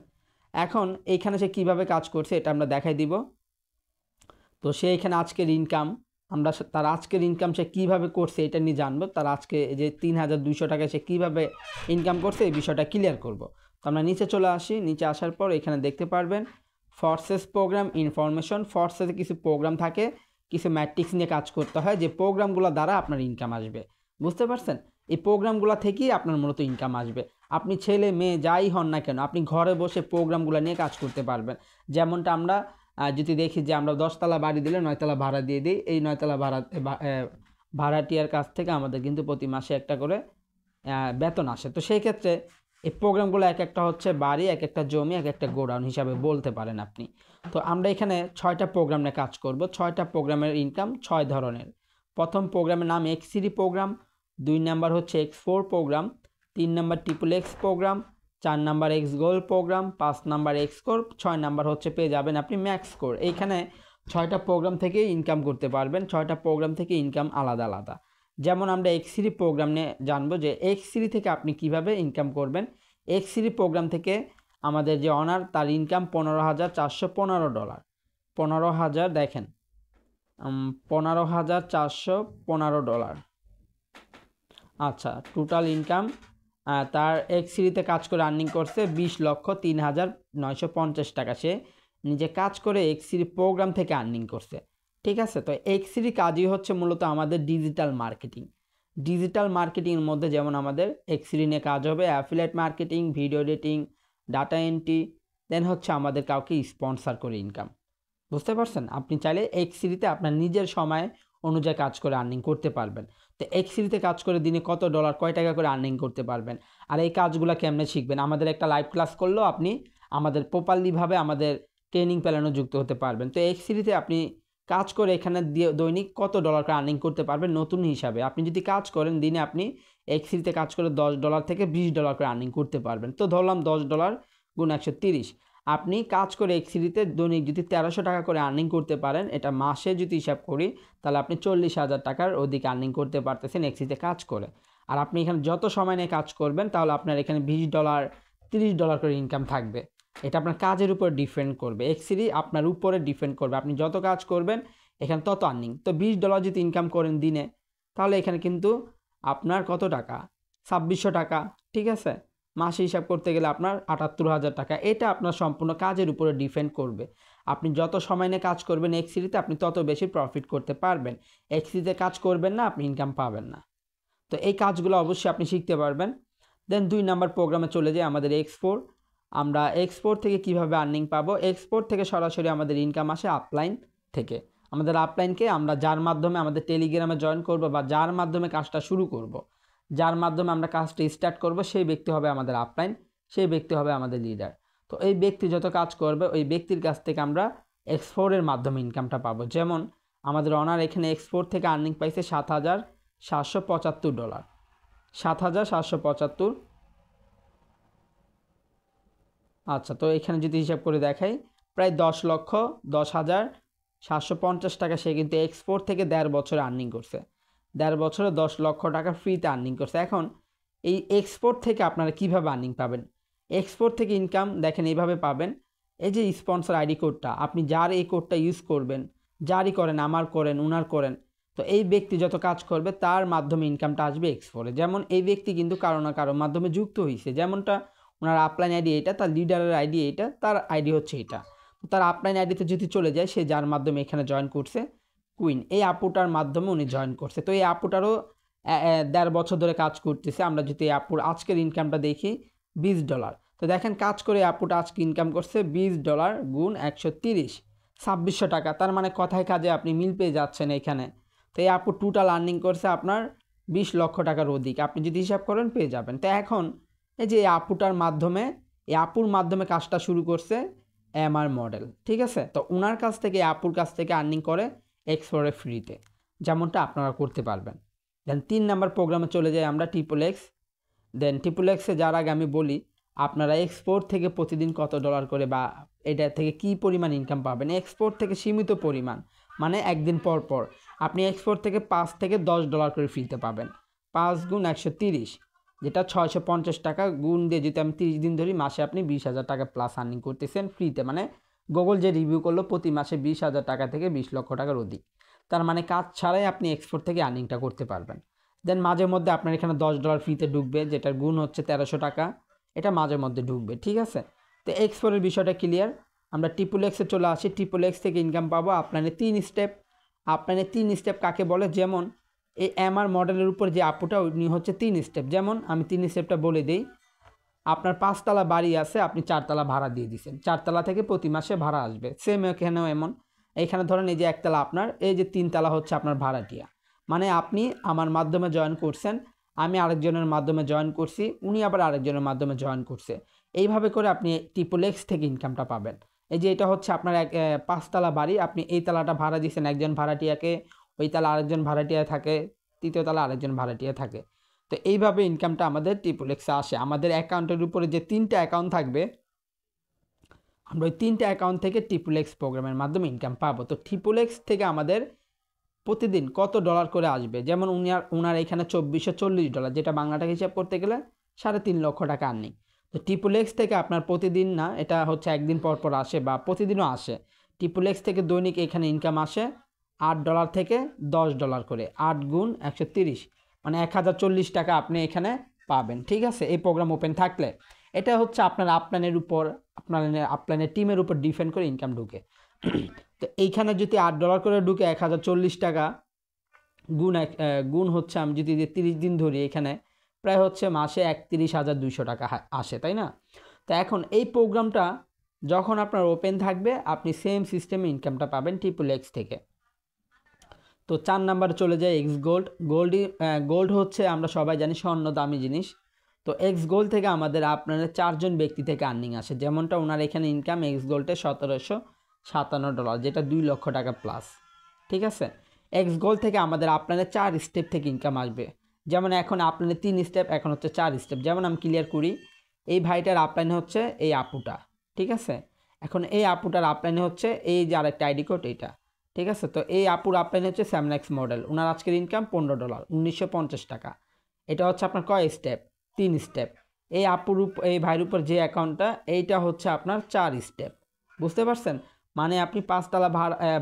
A: এখন এইখানে সে কীভাবে কাজ করছে এটা আমরা দেখাই দিব। তো সে এখানে আজকের ইনকাম, আমরা তার আজকের ইনকাম সে কীভাবে করছে এটা নিয়ে জানবো। তার আজকে যে 3200 টাকা সে কীভাবে ইনকাম করছে এই বিষয়টা ক্লিয়ার করব। তো আমরা নিচে চলে আসি, নিচে আসার পর এখানে দেখতে পারবেন ফোর্সেস প্রোগ্রাম ইনফরমেশন। ফোর্সেসে কিছু প্রোগ্রাম থাকে, কিছু ম্যাট্রিক্স নিয়ে কাজ করতে হয়, যে প্রোগ্রামগুলো দ্বারা আপনার ইনকাম আসবে। বুঝতে পারছেন? এই প্রোগ্রামগুলো থেকেই আপনার মূলত ইনকাম আসবে। আপনি ছেলে মেয়ে যাই হন না কেন, আপনি ঘরে বসে প্রোগ্রামগুলো নিয়ে কাজ করতে পারবেন। যেমনটা আমরা যদি দেখি যে আমরা 10 তলা বাড়ি দিলে 9 তলা ভাড়া দিয়ে দিই, এই 9 তলা ভাড়াটিয়ার কাছ থেকে আমাদের কিন্তু প্রতি মাসে একটা করে বেতন আসে। তো সেই ক্ষেত্রে এই প্রোগ্রামগুলো এক একটা হচ্ছে বাড়ি, এক একটা জমি, এক একটা গোডাউন হিসাবে বলতে পারেন আপনি। তো আমরা এখানে 6টা প্রোগ্রাম নিয়ে কাজ করব। 6টা প্রোগ্রামের ইনকাম 6 ধরনের। প্রথম প্রোগ্রামের নাম এক্স3 প্রোগ্রাম, 2 নাম্বার হচ্ছে X4 program, 3 number XXX program, 4 number X গোল program, 5 number X core, 6 number হচ্ছে পেয়ে যাবেন আপনি ম্যাক্স কোর। এইখানে 6টা প্রোগ্রাম থেকে ইনকাম করতে পারবেন। 6টা প্রোগ্রাম থেকে ইনকাম আলাদা আলাদা। যেমন আমরা X3 প্রোগ্রাম নিয়ে জানবো যে X3 থেকে আপনি কিভাবে ইনকাম করবেন। X3 প্রোগ্রাম থেকে আমাদের যে অনার, তার ইনকাম $15,415। 15,000 দেখেন, $15,415। আচ্ছা, টোটাল ইনকাম তার X3তে কাজ করে আর্নিং করছে 20,03,950 টাকা। সে নিজে কাজ করে X3 প্রোগ্রাম থেকে আর্নিং করছে, ঠিক আছে? তো X3 কাজই হচ্ছে মূলত আমাদের ডিজিটাল মার্কেটিং। ডিজিটাল মার্কেটিংয়ের মধ্যে যেমন আমাদের X3 নিয়ে কাজ হবে affiliate marketing, video editing, data entry, then হচ্ছে আমাদের কাউকে স্পন্সর করে ইনকাম। বুঝতে পারছেন? আপনি চাইলে X3তে আপনার নিজের সময় অনুযায়ী কাজ করে আর্নিং করতে পারবেন। তো X3তে কাজ করে দিনে কত ডলার, কয় টাকা করে আর্নিং করতে পারবেন। আর এই কাজগুলো কেমনে শিখবেন? আমাদের একটা লাইভ ক্লাস করলেও আপনি আমাদের প্রপারলিভাবে আমাদের ট্রেনিং প্ল্যানও যুক্ত হতে পারবেন। তো X3তে আপনি কাজ করে এখানে দৈনিক কত ডলার করে আর্নিং করতে পারবেন নতুন হিসাবে। আপনি যদি কাজ করেন দিনে, আপনি X3তে কাজ করে $10 থেকে $20 করে আর্নিং করতে পারবেন। তো ধরলাম $10 গুণ 130। আপনি কাজ করে X3তে দৈনিক যদি 1300 টাকা করে আর্নিং করতে পারেন, এটা মাসে যদি হিসাব করি তাহলে আপনি 40,000 টাকার অধিক আর্নিং করতে পারতেছেন X3তে কাজ করে। আর আপনি এখানে যত সময় নিয়ে কাজ করবেন তাহলে আপনার এখানে $20, $30 করে ইনকাম থাকবে। এটা আপনার কাজের উপর ডিপেন্ড করবে। X3 আপনার উপরে ডিপেন্ড করবে, আপনি যত কাজ করবেন এখানে তত আর্নিং। তো $20 যদি ইনকাম করেন দিনে, তাহলে এখানে কিন্তু আপনার কত টাকা? 2600 টাকা, ঠিক আছে? মাসে হিসাব করতে গেলে আপনার 78,000 টাকা। এটা আপনার সম্পূর্ণ কাজের উপরে ডিপেন্ড করবে। আপনি যত সময় নিয়ে কাজ করবেন X3তে, আপনি তত বেশি প্রফিট করতে পারবেন। X3তে কাজ করবেন না, আপনি ইনকাম পাবেন না। তো এই কাজগুলো অবশ্যই আপনি শিখতে পারবেন। দেন 2 নাম্বার প্রোগ্রামে চলে যাই, আমাদের X4। আমরা X4 থেকে কিভাবে আর্নিং পাবো? X4 থেকে সরাসরি আমাদের ইনকাম আসে আপলাইন থেকে। আমাদের আপলাইনকে আমরা যার মাধ্যমে আমাদের টেলিগ্রামে জয়েন করব বা যার মাধ্যমে কাজটা শুরু করব, যার মাধ্যমে আমরা কাজটা স্টার্ট করব, সেই ব্যক্তি হবে আমাদের আপলাইন, সেই ব্যক্তি হবে আমাদের লিডার। তো এই ব্যক্তি যত কাজ করবে ওই ব্যক্তির কাছ থেকে আমরা X4 এর মাধ্যমে ইনকামটা পাবো। যেমন আমাদের অনার এখানে X4 থেকে আর্নিং পাইছে $7,775। 7,775। আচ্ছা, তো এখানে যদি হিসাব করে দেখাই প্রায় 10,10,750 টাকা সে কিন্তু X4 থেকে 1.5 বছরে আর্নিং করছে। 1.5 বছরে 10 লক্ষ টাকা ফ্রিতে আর্নিং করছে। এখন এই X4 থেকে আপনারা কিভাবে আর্নিং পাবেন? X4 থেকে ইনকাম দেখেন এইভাবে পাবেন। এই যে স্পন্সর আইডি কোডটা, আপনি যার এই কোডটা ইউজ করবেন, যারই করেন, আমার করেন, উনার করেন, তো এই ব্যক্তি যত কাজ করবে তার মাধ্যমে ইনকামটা আসবে X4 এ। যেমন এই ব্যক্তি কিন্তু কারো না কারো মাধ্যমে যুক্ত হয়েছে। যেমনটা ওনার আপলাইন আইডি এটা, তার লিডারের আইডি এটা, তার আইডি হচ্ছে এটা। তার আপলাইন আইডিতে যদি চলে যায়, সে যার মাধ্যমে এখানে জয়েন করছে কুইন, এই আপুটার মাধ্যমে উনি জয়েন করছে। তো এই আপুটারও দেড় বছর ধরে কাজ করতেছে। আমরা যদি আপুর আজকের ইনকামটা দেখি $20, তো দেখেন কাজ করে আপুটা আজকে ইনকাম করছে $20 গুণ 130, 2600 টাকা। তার মানে কথায় কাজে আপনি মিল পেয়ে যাচ্ছেন এখানে। তো এই আপু টোটাল আর্নিং করছে আপনার 20 লক্ষ টাকার অধিক, আপনি যদি হিসাব করেন পেয়ে যাবেন। তো এখন এই যে এই আপুর মাধ্যমে কাজটা শুরু করছে এমআর মডেল, ঠিক আছে। তো ওনার কাছ থেকে আপুর কাছ থেকে আর্নিং করে এক্সপোরে ফ্রিতে, যেমনটা আপনারা করতে পারবেন। দেন 3 নাম্বার প্রোগ্রামে চলে যাই আমরা, ট্রিপল এক্স। দেন ট্রিপল এক্সে যার আগে আমি বলি আপনারা এক্সপোর্ট থেকে প্রতিদিন কত ডলার করে বা এটা থেকে কি পরিমাণ ইনকাম পাবেন। এক্সপোর্ট থেকে সীমিত পরিমাণ, মানে একদিন পর পর আপনি এক্সপোর্ট থেকে $5 থেকে $10 করে ফ্রিতে পাবেন। 5 গুণ 130, যেটা 650 টাকা গুণ দিয়ে যদি আমি 30 দিন ধরি, মাসে আপনি 20,000 টাকা প্লাস আর্নিং করতেছেন ফ্রিতে। মানে গুগল যে রিভিউ করলো প্রতি মাসে 20,000 টাকা থেকে 20 লক্ষ টাকার অধিক। তার মানে কাজ ছাড়াই আপনি এক্সপোর্ট থেকে আর্নিংটা করতে পারবেন। দেন মাঝে মধ্যে আপনার এখানে $10 ফ্রিতে ঢুকবে, যেটার গুণ হচ্ছে 1300 টাকা, এটা মাঝে মধ্যে ঢুকবে, ঠিক আছে। তো এক্সপোর্টের বিষয়টা ক্লিয়ার। আমরা ট্রিপল এক্সে চলে আসি। ট্রিপল এক্স থেকে ইনকাম পাবো আপনার 3 স্টেপ। আপনার 3 স্টেপ কাকে বলে? যেমন এই এমআর মডেলের উপর যে আপুটা উনি হচ্ছে 3 স্টেপ। যেমন আমি 3 স্টেপটা বলে দিই। আপনার 5 তলা বাড়ি আছে, আপনি 4 তলা ভাড়া দিয়ে দিচ্ছেন, 4 তলা থেকে প্রতি মাসে ভাড়া আসবে। সেম এখানেও এমন। এইখানে ধরেন এই যে 1 তলা আপনার, এই যে 3 তলা হচ্ছে আপনার ভাড়াটিয়া। মানে আপনি আমার মাধ্যমে জয়েন করছেন, আমি আরেকজনের মাধ্যমে জয়েন করছি, উনি আবার আরেকজনের মাধ্যমে জয়েন করছে। এইভাবে করে আপনি ট্রিপল এক্স থেকে ইনকামটা পাবেন। এই যে এটা হচ্ছে আপনার 5 তলা বাড়ি, আপনি এই তলাটা ভাড়া দিচ্ছেন একজন ভাড়াটিয়াকে, ওই তলা আরেকজন ভাড়াটিয়া থাকে, তৃতীয় তলা আরেকজন ভাড়াটিয়া থাকে। তো এইভাবে ইনকামটা আমাদের ট্রিপল এক্সে আসে। আমাদের অ্যাকাউন্টের উপরে যে 3টা অ্যাকাউন্ট থাকবে, আমরা ওই 3টা অ্যাকাউন্ট থেকে ট্রিপল এক্স প্রোগ্রামের মাধ্যমে ইনকাম পাবো। তো ট্রিপল এক্স থেকে আমাদের প্রতিদিন কত ডলার করে আসবে? যেমন উনার এখানে $2440, যেটা বাংলাটাকে হিসাব করতে গেলে 3.5 লক্ষ টাকা আর্নিং। তো ট্রিপল এক্স থেকে আপনার প্রতিদিন না, এটা হচ্ছে একদিন পর পর আসে বা প্রতিদিনও আসে। ট্রিপল এক্স থেকে দৈনিক এখানে ইনকাম আসে $8 থেকে $10 করে, 8 গুণ 130, মানে 1040 টাকা আপনি এখানে পাবেন, ঠিক আছে, এই প্রোগ্রাম ওপেন থাকলে। এটা হচ্ছে আপনার আপলাইনের উপর, আপলাইনের টিমের উপর ডিপেন্ড করে ইনকাম ঢুকে। তো এইখানে যদি $8 করে ঢুকে 1040 টাকা গুণ হচ্ছে, আমি যদি 30 দিন ধরি, এখানে প্রায় হচ্ছে মাসে 31,200 টাকা আসে, তাই না? তো এখন এই প্রোগ্রামটা যখন আপনার ওপেন থাকবে, আপনি সেম সিস্টেমে ইনকামটা পাবেন ট্রিপল এক্স থেকে। তো 4 নাম্বারে চলে যায় এক্স গোল্ড। গোল্ড হচ্ছে আমরা সবাই জানি স্বর্ণ, দামি জিনিস। তো এক্স গোল্ড থেকে আমাদের আপনার 4 জন ব্যক্তি থেকে আর্নিং আসে। যেমনটা ওনার এখানে ইনকাম এক্স গোল্ডে $1757, যেটা 2 লক্ষ টাকা প্লাস, ঠিক আছে। এক্স গোল্ড থেকে আমাদের আপনাদের 4 স্টেপ থেকে ইনকাম আসবে। যেমন এখন আপনাদের 3 স্টেপ, এখন হচ্ছে 4 স্টেপ। যেমন আমি ক্লিয়ার করি, এই ভাইটার আপলাইনে হচ্ছে এই আপুটা, ঠিক আছে। এখন এই আপুটার আপলাইনে হচ্ছে এই যে আরেকটা আইডি কোড, এইটা, ঠিক আছে। তো এই আপুর আপলাইন হচ্ছে স্যামনেক্স মডেল, ওনার আজকের ইনকাম $15, 1950 টাকা। এটা হচ্ছে আপনার কয় স্টেপ? 3 স্টেপ। এই এই ভাইয়ের উপর যে অ্যাকাউন্টটা, এইটা হচ্ছে আপনার 4 স্টেপ। বুঝতে পারছেন? মানে আপনি 5 তলা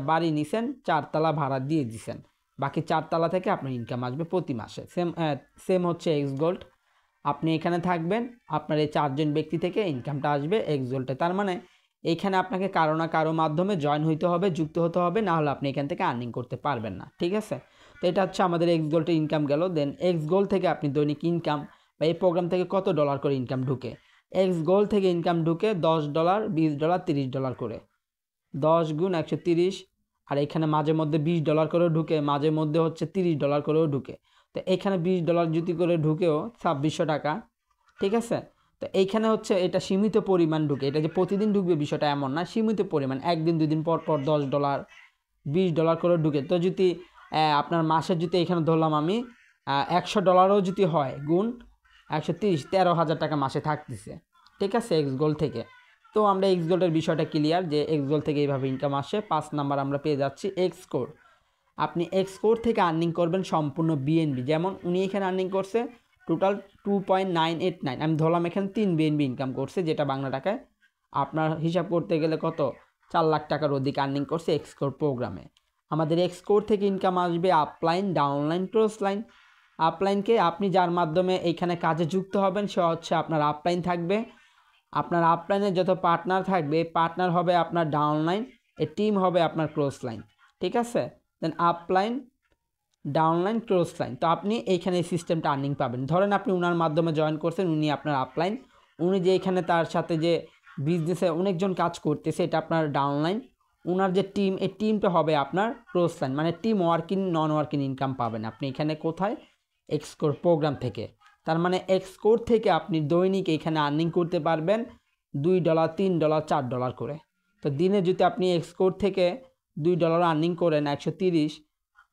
A: বাড়ি নিছেন, 4 তলা ভাড়া দিয়ে দিছেন, বাকি 4 তলা থেকে আপনার ইনকাম আসবে প্রতি মাসে। সেম হচ্ছে এক্স গোল্ড। আপনি এখানে থাকবেন, আপনার এই 4 জন ব্যক্তি থেকে ইনকামটা আসবে এক্স গোল্ডে। তার মানে এইখানে আপনাকে কারো না কারো মাধ্যমে জয়েন হইতে হবে, যুক্ত হতে হবে, না হলে আপনি এখান থেকে আর্নিং করতে পারবেন না, ঠিক আছে। তো এটা হচ্ছে আমাদের এক্স গোল্ডের ইনকাম গেল। দেন এক্স গোল্ড থেকে আপনি দৈনিক ইনকাম বা এই প্রোগ্রাম থেকে কত ডলার করে ইনকাম ঢুকে? এক্স গোল্ড থেকে ইনকাম ঢুকে $10, $20, $30 করে, 10 গুণ 130। আর এখানে মাঝে মধ্যে $20 করেও ঢুকে, মাঝে মধ্যে হচ্ছে $30 করেও ঢুকে। তো এখানে $20 যদি করে ঢুকেও 2600 টাকা, ঠিক আছে। তো এইখানে হচ্ছে এটা সীমিত পরিমাণ ঢুকে, এটা যে প্রতিদিন ঢুকবে বিষয়টা এমন না, সীমিত পরিমাণ, একদিন দুদিন পর পর $10, $20 করে ঢুকে। তো যদি আপনার মাসে যদি এখানে ধরলাম আমি $100 যদি হয়, গুণ 130, 13,000 টাকা মাসে থাকতেছে, ঠিক আছে, এক্স গোল্ড থেকে। তো আমরা এক্স গোল্ডের বিষয়টা ক্লিয়ার যে এক্স গোল্ড থেকে এইভাবে ইনকাম আসে। 5 নাম্বার আমরা পেয়ে যাচ্ছি এক্স কোর। আপনি এক্স কোর থেকে আর্নিং করবেন সম্পূর্ণ বিএনবি। যেমন উনি এখানে আর্নিং করছে টোটাল 2.989, আমি ধরলাম এখানে 3 বিএনবি ইনকাম করছে, যেটা বাংলা টাকায় আপনার হিসাব করতে গেলে কত, 4 লাখ টাকার অধিক আর্নিং করছে এক্স কোর প্রোগ্রামে। আমাদের এক্স কোর থেকে ইনকাম আসবে আপলাইন, ডাউনলাইন, ক্রস লাইন। আপলাইনকে আপনি যার মাধ্যমে এইখানে কাজে যুক্ত হবেন সে হচ্ছে আপনার আপলাইন থাকবে। আপনার আপলাইনে যত পার্টনার থাকবে, পার্টনার হবে আপনার ডাউনলাইন, এ টিম হবে আপনার ক্রস লাইন, ঠিক আছে। দেন আপলাইন, ডাউনলাইন ক্রস লাইন। তো আপনি এইখানে এই সিস্টেমটা আর্নিং পাবেন। ধরেন আপনি উনার মাধ্যমে জয়েন করছেন, উনি আপনার আপলাইন, উনি যে এখানে তার সাথে যে বিজনেসে অনেকজন কাজ করতেছে এটা আপনার ডাউনলাইন, উনার যে টিম, এই টিমটা হবে আপনার ক্রস লাইন, মানে টিম ওয়ার্কিং নন ওয়ার্কিং ইনকাম পাবেন আপনি এখানে কোথায়, এক্সকোর প্রোগ্রাম থেকে। তার মানে এক্সকোর থেকে আপনি দৈনিক এখানে আর্নিং করতে পারবেন $2, $3, $4 করে। তো দিনে যদি আপনি এক্সকোর থেকে $2 আর্নিং করেন, 130,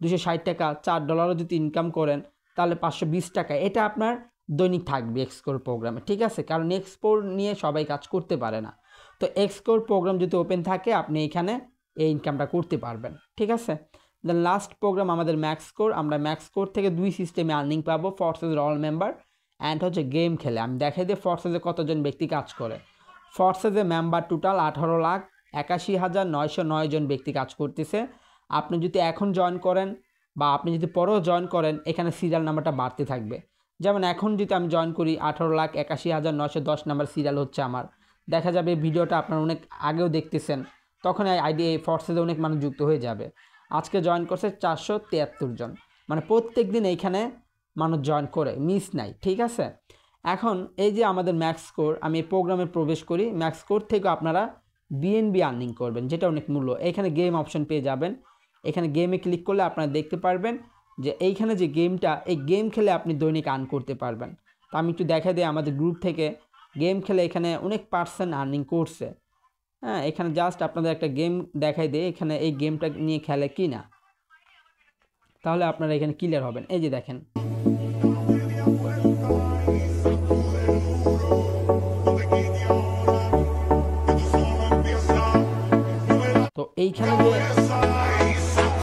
A: 260 টাকা, $4 যদি ইনকাম করেন তাহলে 520 টাকা এটা আপনার দৈনিক থাকবে এক্সকোর প্রোগ্রামে, ঠিক আছে? কারণ এক্সকোর নিয়ে সবাই কাজ করতে পারে না। তো এক্সকোর প্রোগ্রাম যদি ওপেন থাকে আপনি এখানে এই ইনকামটা করতে পারবেন, ঠিক আছে? দেন লাস্ট প্রোগ্রাম আমাদের ম্যাক্সকোর। আমরা ম্যাক্সকোর থেকে 2 সিস্টেমে আর্নিং পাবো, ফোর্সেসের অল মেম্বার অ্যান্ড হচ্ছে গেম খেলে। আমি দেখাই দিই ফোর্সেসে কতজন ব্যক্তি কাজ করে। ফোর্সেসে মেম্বার টোটাল 18,81,909 জন ব্যক্তি কাজ করতেছে। আপনি যদি এখন জয়েন করেন বা আপনি যদি পরেও জয়েন করেন এখানে সিরিয়াল নাম্বারটা বাড়তে থাকবে। যেমন এখন যদি আমি জয়েন করি 18,81,910 নাম্বার সিরিয়াল হচ্ছে আমার, দেখা যাবে ভিডিওটা আপনারা অনেক আগেও দেখতেছেন, তখন এই আইডি এই ফোর্সেসে অনেক মানুষ যুক্ত হয়ে যাবে। আজকে জয়েন করছে 473 জন, মানে প্রত্যেক দিন এইখানে মানুষ জয়েন করে, মিস নাই, ঠিক আছে? এখন এই যে আমাদের ম্যাক্সকোর, আমি এই প্রোগ্রামে প্রবেশ করি, ম্যাক্সকোর থেকে আপনারা বিএনবি আর্নিং করবেন, যেটা অনেক মূল্য। এখানে গেম অপশন পেয়ে যাবেন, এখানে গেমে ক্লিক করলে আপনারা দেখতে পারবেন যে এইখানে যে গেমটা, এই গেম খেলে আপনি দৈনিক আর্ন করতে পারবেন। তো আমি একটু দেখা দিই আমাদের গ্রুপ থেকে গেম খেলে এখানে অনেক পার্সেন্ট আর্নিং করছে। হ্যাঁ, এখানে জাস্ট আপনাদের একটা গেম দেখাই দিই, এখানে এই গেমটা নিয়ে খেলে কি না, তাহলে আপনারা এখানে ক্লিয়ার হবেন। এই যে দেখেন,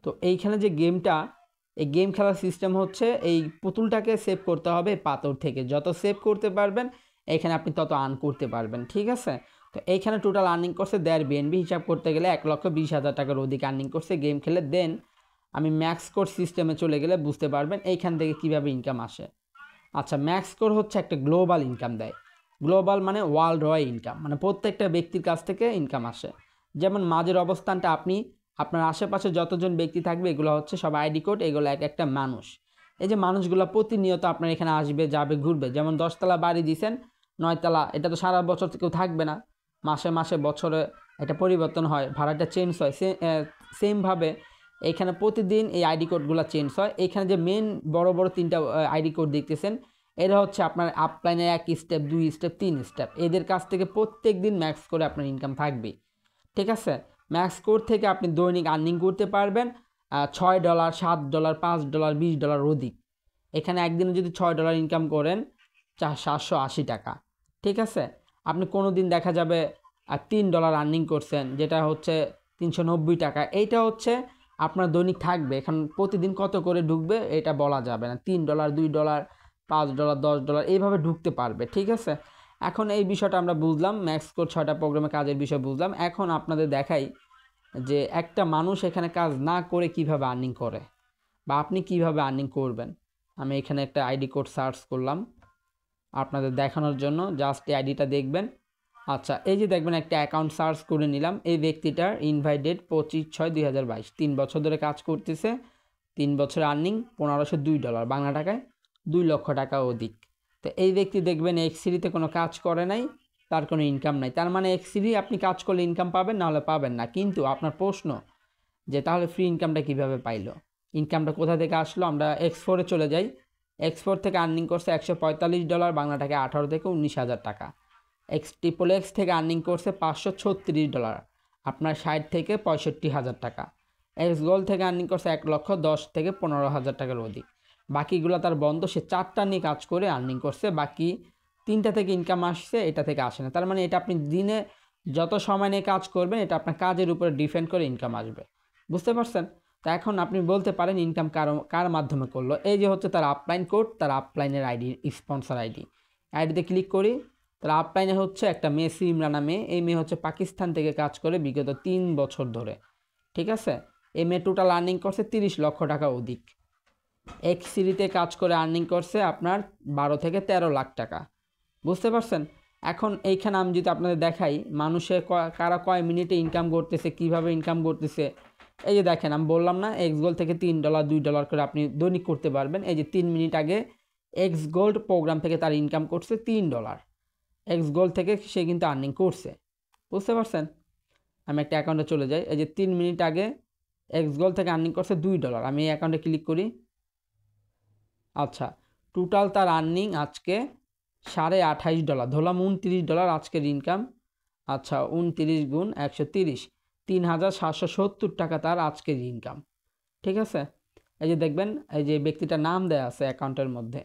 A: তো এইখানে যে গেমটা, এই গেম খেলার সিস্টেম হচ্ছে এই পুতুলটাকে সেভ করতে হবে পাথর থেকে, যত সেভ করতে পারবেন এখানে আপনি তত আর্ন করতে পারবেন, ঠিক আছে? তো এইখানে টোটাল আর্নিং করছে দেয়ার বিএনবি হিসাব করতে গেলে 1,20,000 টাকার অধিক আর্নিং করছে গেম খেলে। দেন আমি ম্যাক্সকোর সিস্টেমে চলে গেলে বুঝতে পারবেন এইখান থেকে কিভাবে ইনকাম আসে। আচ্ছা, ম্যাক্সকোর হচ্ছে একটা গ্লোবাল ইনকাম দেয়। গ্লোবাল মানে ওয়ার্ল্ড ওয়াইড ইনকাম, মানে প্রত্যেকটা ব্যক্তির কাছ থেকে ইনকাম আসে। যেমন মাঝের অবস্থানটা আপনি, আপনার আশেপাশে যতজন ব্যক্তি থাকবে এগুলো হচ্ছে সব আইডি কোড, এগুলো এক একটা মানুষ। এই যে মানুষগুলো প্রতিনিয়ত আপনার এখানে আসবে, যাবে, ঘুরবে। যেমন 10 তলা বাড়ি দিয়েছেন, 9 তলা, এটা তো সারা বছর কেউ থাকবে না, মাসে মাসে বছরে এটা পরিবর্তন হয়, ভাড়াটা চেঞ্জ হয়। সেমভাবে এখানে প্রতিদিন এই আইডি কোডগুলো চেঞ্জ হয়। এখানে যে মেন বড় বড় 3টা আইডি কোড দেখতেছেন, এরা হচ্ছে আপনার আপলাইনের 1 স্টেপ, 2 স্টেপ, 3 স্টেপ। এদের কাছ থেকে প্রত্যেক দিন ম্যাক্স করে আপনার ইনকাম থাকবে, ঠিক আছে? ম্যাক্সকোর থেকে আপনি দৈনিক আর্নিং করতে পারবেন $6, $7, $5, $20 অধিক। এখানে একদিনে যদি $6 ইনকাম করেন 780 টাকা, ঠিক আছে? আপনি কোনো দিন দেখা যাবে $3 আর্নিং করছেন, যেটা হচ্ছে 390 টাকা। এইটা হচ্ছে আপনার দৈনিক থাকবে। এখন প্রতিদিন কত করে ঢুকবে এটা বলা যাবে না, $3, $2, $5, $10 এইভাবে ঢুকতে পারবে, ঠিক আছে? এখন এই বিষয়টা আমরা বুঝলাম, ম্যাক্সকোর 6টা প্রোগ্রামে কাজের বিষয় বুঝলাম। এখন আপনাদের দেখাই যে একটা মানুষ এখানে কাজ না করে কিভাবে আর্নিং করে বা আপনি কিভাবে আর্নিং করবেন। আমি এখানে একটা আইডি কোড সার্চ করলাম আপনাদের দেখানোর জন্য, জাস্ট এই আইডিটা দেখবেন। আচ্ছা, এই যে দেখবেন একটা অ্যাকাউন্ট সার্চ করে নিলাম, এই ব্যক্তিটার ইনভাইটেড 25/6/2022, 3 বছর ধরে কাজ করতেছে, 3 বছর আর্নিং $1,502, বাংলা টাকায় 2 লক্ষ টাকা অধিক। তো এই ব্যক্তি দেখবেন এক্সিরিতে কোনো কাজ করে নাই, তার কোনো ইনকাম নাই। তার মানে এক্সিরি আপনি কাজ করলে ইনকাম পাবেন, না হলে পাবেন না। কিন্তু আপনার প্রশ্ন যে তাহলে ফ্রি ইনকামটা কিভাবে পাইলো, ইনকামটা কোথা থেকে আসলো? আমরা X4-এ চলে যাই। X4 থেকে আর্নিং করছে $145, বাংলা টাকায় 18 থেকে 19,000 টাকা। XXX থেকে আর্নিং করছে $536, আপনার 60 থেকে 65,000 টাকা। XGold থেকে আর্নিং করছে 1,10,000 থেকে 15,000 টাকার অধিক। বাকিগুলো তার বন্ধ, সে 4টা নিয়ে কাজ করে আর্নিং করছে, বাকি 3টা থেকে ইনকাম আসছে, এটা থেকে আসে না। তার মানে এটা আপনি দিনে যত সময় নিয়ে কাজ করবেন এটা আপনার কাজের উপরে ডিপেন্ড করে ইনকাম আসবে, বুঝতে পারছেন? তো এখন আপনি বলতে পারেন ইনকাম কার মাধ্যমে করলো। এই যে হচ্ছে তার আপলাইন কোড, তার আপলাইনের আইডি, স্পন্সর আইডিতে ক্লিক করি। তার আপলাইনে হচ্ছে একটা মেয়ে, সিমরানা মেয়ে। এই মেয়ে হচ্ছে পাকিস্তান থেকে কাজ করে বিগত 3 বছর ধরে, ঠিক আছে? এই মেয়ে টোটাল আর্নিং করছে 30 লক্ষ টাকা অধিক। এক্সিরিতে কাজ করে আর্নিং করছে আপনার 12 থেকে 13 লাখ টাকা, বুঝতে পারছেন? এখন এইখানে আমি যদি আপনাদের দেখাই মানুষের কারা কয় মিনিটে ইনকাম করতেছে, কিভাবে ইনকাম করতেছে। এই যে দেখেন আমি বললাম না এক্স গোল্ড থেকে $3 $2 করে আপনি দৈনিক করতে পারবেন। এই যে 3 মিনিট আগে এক্স গোল্ড প্রোগ্রাম থেকে তার ইনকাম করছে $3। এক্স গোল্ড থেকে সে কিন্তু আর্নিং করছে, বুঝতে পারছেন। আমি একটা অ্যাকাউন্টে চলে যাই, এই যে 3 মিনিট আগে এক্স গোল্ড থেকে আর্নিং করছে $2। আমি এই অ্যাকাউন্টে ক্লিক করি। আচ্ছা, টোটাল তার আর্নিং আজকে $28.5, ধরলাম $29 আজকের ইনকাম। আচ্ছা, 29 গুণ 130, 3770 টাকা তার আজকের ইনকাম। ঠিক আছে, এই যে দেখবেন এই যে ব্যক্তিটার নাম দেয়া আছে অ্যাকাউন্টের মধ্যে।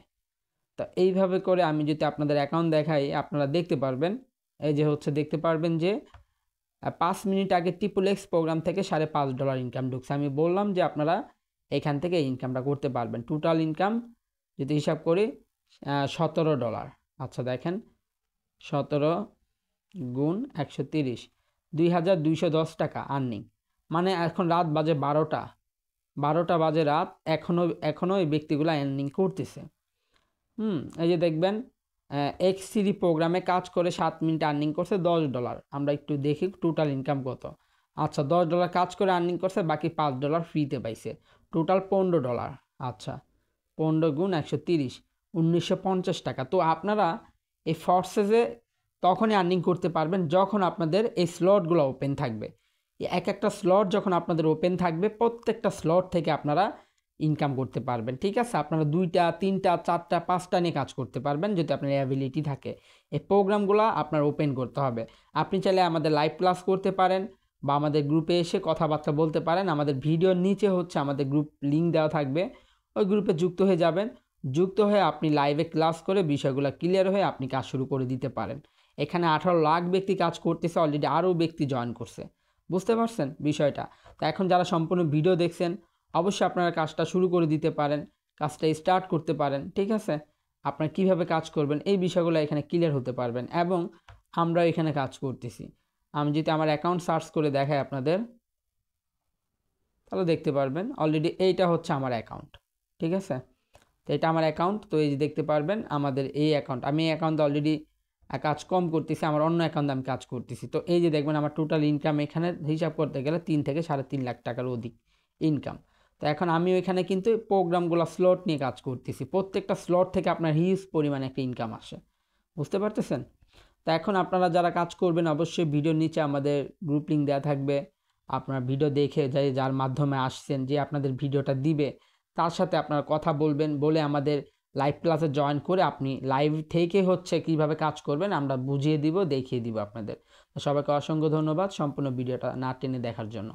A: তো এইভাবে করে আমি যদি আপনাদের অ্যাকাউন্ট দেখাই আপনারা দেখতে পারবেন। এই যে হচ্ছে দেখতে পারবেন যে 5 মিনিট আগে XXX প্রোগ্রাম থেকে $5.5 ইনকাম ঢুকছে। আমি বললাম যে আপনারা এখান থেকে ইনকামটা করতে পারবেন। টোটাল ইনকাম যদি হিসাব করি $17। আচ্ছা দেখেন 17 গুণ 130, 2210 টাকা আর্নিং। মানে এখন রাত বাজে 12টা বাজে রাত, এখনও এই ব্যক্তিগুলো আর্নিং করতেছে। এই যে দেখবেন X3 প্রোগ্রামে কাজ করে 7 মিনিট আর্নিং করছে $10। আমরা একটু দেখি টোটাল ইনকাম কত। আচ্ছা, $10 কাজ করে আর্নিং করছে, বাকি $5 ফ্রিতে পাইছে, টোটাল $15। আচ্ছা, 15 গুণ 130, 1950 টাকা। তো আপনারা এই ফর্সেসে তখনই আর্নিং করতে পারবেন যখন আপনাদের এই স্লটগুলো ওপেন থাকবে। এক একটা স্লট যখন আপনাদের ওপেন থাকবে প্রত্যেকটা স্লট থেকে আপনারা ইনকাম করতে পারবেন। ঠিক আছে, আপনারা 2টা 3টা 4টা 5টা নিয়ে কাজ করতে পারবেন যদি আপনার অ্যাবিলিটি থাকে। এই প্রোগ্রামগুলো আপনার ওপেন করতে হবে। আপনি চাইলে আমাদের লাইভ ক্লাস করতে পারেন বা আমাদের গ্রুপে এসে কথাবার্তা বলতে পারেন। আমাদের ভিডিওর নিচে হচ্ছে আমাদের গ্রুপ লিঙ্ক দেওয়া থাকবে, ওই গ্রুপে যুক্ত হয়ে যাবেন। যুক্ত হয়ে আপনি লাইভে ক্লাস করে বিষয়গুলো ক্লিয়ার হয়ে আপনি কাজ শুরু করে দিতে পারেন। এখানে 18 লাখ ব্যক্তি কাজ করতেছে, অলরেডি আরও ব্যক্তি জয়েন করছে, বুঝতে পারছেন বিষয়টা। তো এখন যারা সম্পূর্ণ ভিডিও দেখছেন অবশ্যই আপনারা কাজটা শুরু করে দিতে পারেন, কাজটা স্টার্ট করতে পারেন। ঠিক আছে, আপনারা কীভাবে কাজ করবেন এই বিষয়গুলো এখানে ক্লিয়ার হতে পারবেন এবং আমরাও এখানে কাজ করতেছি। আমি যদি আমার অ্যাকাউন্ট সার্চ করে দেখাই আপনাদের, তাহলে দেখতে পারবেন অলরেডি এইটা হচ্ছে আমার অ্যাকাউন্ট। ঠিক আছে, তো এটা আমার অ্যাকাউন্ট। তো এই যে দেখতে পারবেন আমাদের এই অ্যাকাউন্ট, আমি এই অ্যাকাউন্টে অলরেডি কাজ কম করতেছি, আমার অন্য অ্যাকাউন্টে আমি কাজ করতেছি। তো এই যে দেখবেন আমার টোটাল ইনকাম এখানে হিসাব করতে গেলে 3 থেকে 3.5 লাখ টাকার অধিক ইনকাম। তো এখন আমি ওইখানে কিন্তু প্রোগ্রামগুলো স্লট নিয়ে কাজ করতেছি, প্রত্যেকটা স্লট থেকে আপনার হিউজ পরিমাণে একটা ইনকাম আসে, বুঝতে পারতেছেন। তো এখন আপনারা যারা কাজ করবেন অবশ্যই ভিডিওর নিচে আমাদের গ্রুপ লিঙ্ক দেওয়া থাকবে। আপনারা ভিডিও দেখে যার মাধ্যমে আসছেন, যে আপনাদের ভিডিওটা দিবে তার সাথে আপনারা কথা বলবেন, বলে আমাদের লাইভ ক্লাসে জয়েন করে আপনি লাইভ থেকে হচ্ছে কিভাবে কাজ করবেন আমরা বুঝিয়ে দিব, দেখিয়ে দিব আপনাদের। তো সবাইকে অসংখ্য ধন্যবাদ সম্পূর্ণ ভিডিওটা না টেনে দেখার জন্য।